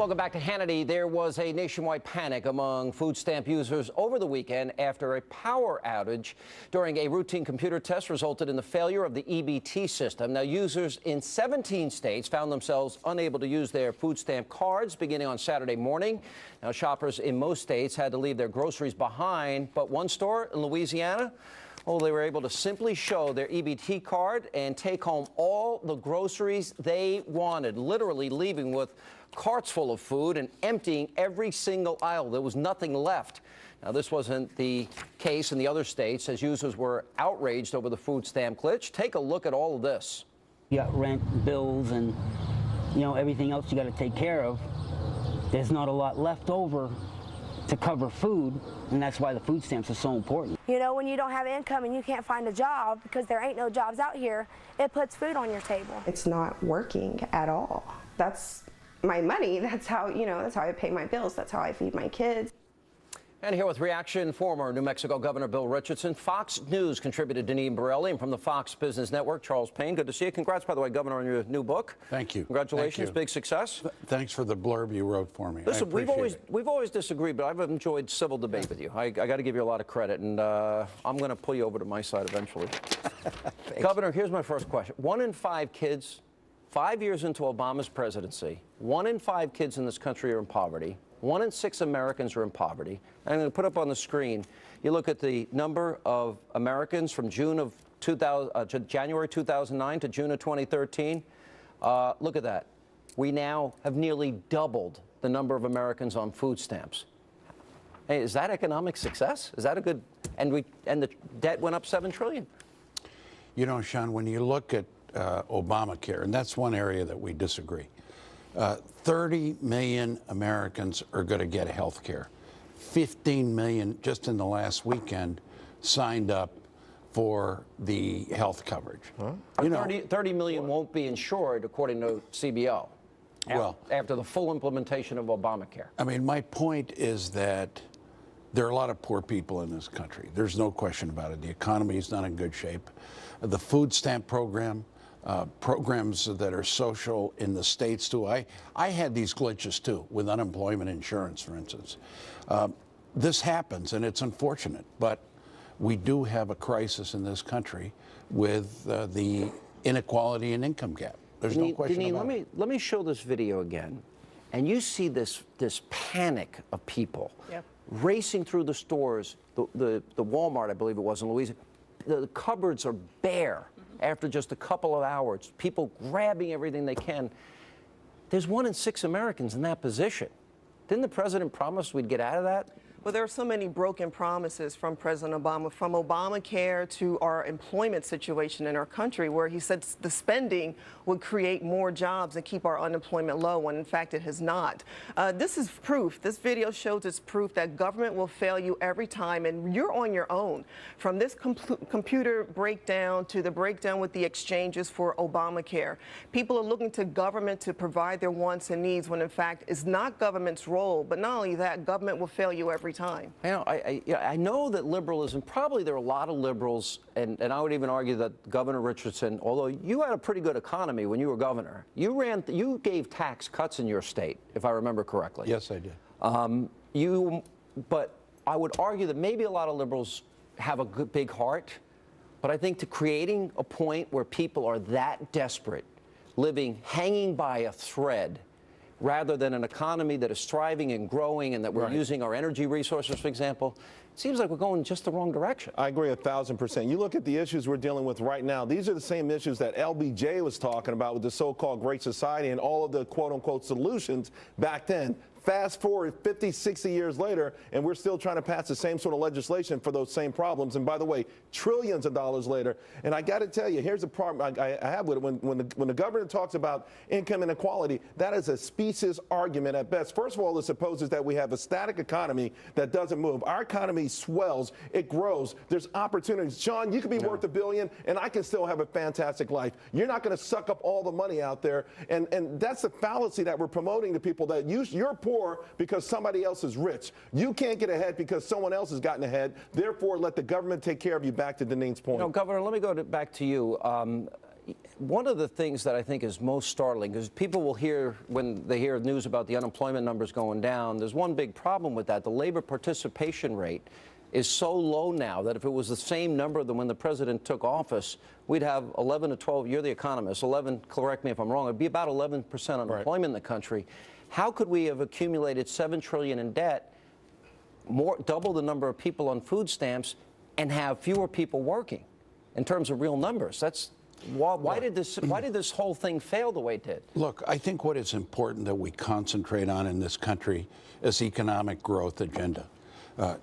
Welcome back to Hannity. There was a nationwide panic among food stamp users over the weekend after a power outage during a routine computer test resulted in the failure of the EBT system. Now, users in 17 states found themselves unable to use their food stamp cards beginning on Saturday morning. Now, shoppers in most states had to leave their groceries behind, but one store in Louisiana, well, they were able to simply show their EBT card and take home all the groceries they wanted, literally leaving with carts full of food and emptying every single aisle. There was nothing left. Now, this wasn't the case in the other states, as users were outraged over the food stamp glitch. Take a look at all of this. You got rent, bills, and, everything else you got to take care of. There's not a lot left over to cover food, and that's why the food stamps are so important. When you don't have income and you can't find a job because there ain't no jobs out here, it puts food on your table. It's not working at all. That's my money. That's how, that's how I pay my bills. That's how I feed my kids. And here with reaction, former New Mexico Governor Bill Richardson, Fox News contributor Deneen Borelli, and from the Fox Business Network, Charles Payne. Good to see you. Congrats, by the way, Governor, on your new book. Thank you. Congratulations. Thank you. Big success. Thanks for the blurb you wrote for me. Listen, I we've always disagreed, but I've enjoyed civil debate with you. I got to give you a lot of credit, and I'm going to pull you over to my side eventually. Governor, here's my first question. 1 in 5 kids, 5 years into Obama's presidency, 1 in 5 kids in this country are in poverty. 1 in 6 Americans are in poverty. I'm going to put up on the screen, you look at the number of Americans from January 2009 to June of 2013. Look at that. We now have nearly doubled the number of Americans on food stamps. Hey, is that economic success? Is that a good, and the debt went up $7 trillion. Sean, when you look at Obamacare, and that's one area that we disagree, 30 million Americans are going to get health care. 15 million just in the last weekend signed up for the health coverage. Huh? 30 million won't be insured, according to CBO, after the full implementation of Obamacare. I mean, my point is that there are a lot of poor people in this country. There's no question about it. The economy is not in good shape. The food stamp program, programs that are social in the states too. I had these glitches too with unemployment insurance, for instance. This happens, and it's unfortunate, but we do have a crisis in this country with the inequality and income gap. There's no question about it. Let me show this video again, and you see this panic of people racing through the stores. The Walmart, I believe it was in Louisiana, the cupboards are bare. After just a couple of hours, people grabbing everything they can. There's 1 in 6 Americans in that position. Didn't the president promise we'd get out of that? Well, there are so many broken promises from President Obama, from Obamacare to our employment situation in our country, where he said the spending would create more jobs and keep our unemployment low, when in fact it has not. This is proof. This video shows it's proof that government will fail you every time, and you're on your own. From this computer breakdown to the breakdown with the exchanges for Obamacare, people are looking to government to provide their wants and needs, when in fact it's not government's role. But not only that, government will fail you every time. I know that liberalism, probably there are a lot of liberals, and I would even argue that Governor Richardson, although you had a pretty good economy when you were governor, you gave tax cuts in your state, if I remember correctly. Yes, I did. But I would argue that maybe a lot of liberals have a good big heart, but I think to creating a point where people are that desperate, living, hanging by a thread, rather than an economy that is thriving and growing, and that we're using our energy resources, for example, it seems like we're going just the wrong direction. I agree 1,000%. You look at the issues we're dealing with right now. These are the same issues that LBJ was talking about with the so-called Great Society and all of the quote-unquote solutions back then. Fast forward 50, 60 years later, and we're still trying to pass the same sort of legislation for those same problems. And by the way, trillions of dollars later. And I got to tell you, here's the problem I have with it. When the governor talks about income inequality, that is a specious argument at best. First of all, it supposes that we have a static economy that doesn't move. Our economy swells. It grows. There's opportunities. Sean, you could be worth $1 billion, and I can still have a fantastic life. You're not going to suck up all the money out there. And that's the fallacy that we're promoting to people, that you're poor because somebody else is rich. You can't get ahead because someone else has gotten ahead. Therefore, let the government take care of you, back to Deneen's point. Governor, let me go back to you. One of the things that I think is most startling, because people will hear, when they hear news about the unemployment numbers going down, there's one big problem with that. The labor participation rate is so low now that if it was the same number than when the president took office, we'd have 11 to 12, you're the economist, 11, correct me if I'm wrong, it'd be about 11% unemployment in the country. How could we have accumulated $7 trillion in debt, double the number of people on food stamps, and have fewer people working in terms of real numbers? That's why did this whole thing fail the way it did? Look, I think what is important that we concentrate on in this country is economic growth agenda.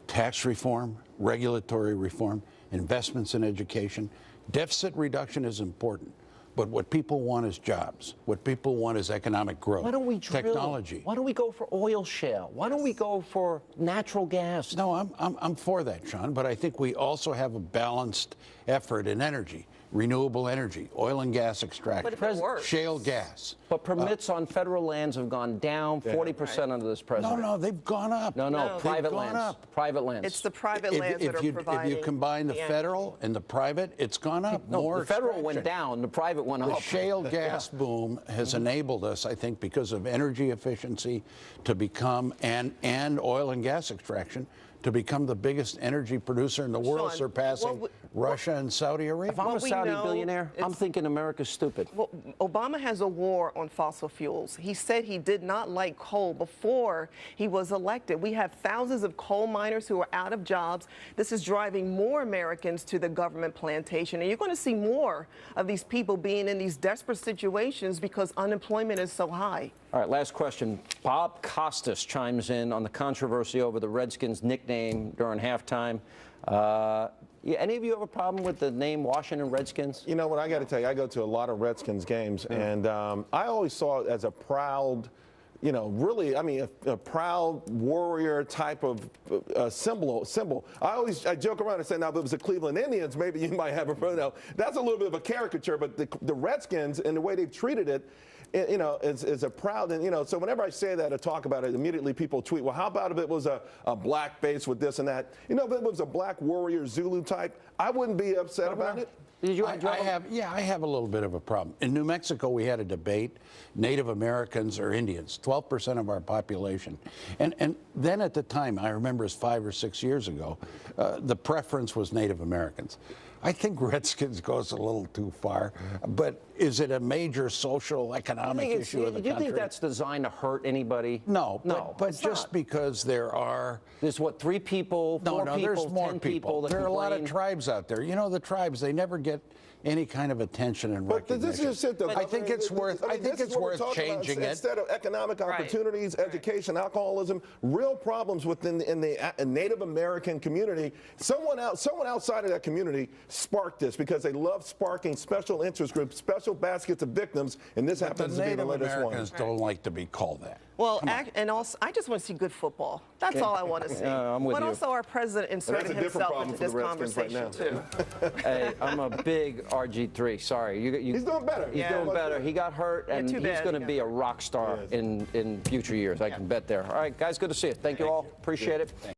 Tax reform, regulatory reform, investments in education. Deficit reduction is important, but what people want is jobs. What people want is economic growth. Why don't we drill? Technology. Why don't we go for oil shale? Why don't we go for natural gas? No, I'm for that, Sean, but I think we also have a balanced effort in energy. Renewable energy, oil and gas extraction, shale gas. But permits on federal lands have gone down 40% under this president. No, they've gone up. No, private lands. Private lands. It's the private lands that are providing. If you combine the federal and the private, it's gone up. No, the federal went down, the private went up. The shale gas boom has enabled us, I think, because of energy efficiency, to become, and oil and gas extraction, to become the biggest energy producer in the world, surpassing Russia and Saudi Arabia. If I'm a Saudi billionaire, I'm thinking America's stupid. Well, Obama has a war on fossil fuels. He said he did not like coal before he was elected. We have thousands of coal miners who are out of jobs. This is driving more Americans to the government plantation. And you're going to see more of these people being in these desperate situations because unemployment is so high. All right, last question. Bob Costas chimes in on the controversy over the Redskins' nickname during halftime. Any of you have a problem with the name Washington Redskins? You know what, I got to tell you, I go to a lot of Redskins games, and I always saw it as a proud, you know, really, I mean, a proud warrior type of symbol. I joke around and say, now, if it was the Cleveland Indians, maybe you might have a, you know, that's a little bit of a caricature, but the Redskins and the way they've treated it, you know, is a proud, and, you know, so whenever I say that or talk about it, immediately people tweet, well, how about if it was a black face with this and that? You know, if it was a black warrior Zulu type, I wouldn't be upset about it. I have a little bit of a problem. In New Mexico, we had a debate, Native Americans or Indians, 12% of our population. And then at the time, I remember it's 5 or 6 years ago, the preference was Native Americans. I think Redskins goes a little too far, but is it a major social, economic issue of the country? Do you think that's designed to hurt anybody? No, but just because there's what, 3 people, 4 people, there's more 10 people that there are a lot of complain? tribes out there. You know, the tribes, they never get any kind of attention and recognition. This is it, though. I think it's worth changing it. Instead of economic opportunities, education, alcoholism, real problems within the Native American community. Someone outside of that community sparked this because they love sparking special interest groups, special baskets of victims, and this happens to be the latest one. Native Americans don't like to be called that. Well, and also, I just want to see good football. That's all I want to see. I'm with but you. Also our president inserting himself into this conversation, too. Hey, I'm a big RG3. Sorry. He's doing better. He's doing better. He got hurt, and he's going to be a rock star in future years. I can bet there. All right, guys, good to see you. Thank you all. Appreciate it.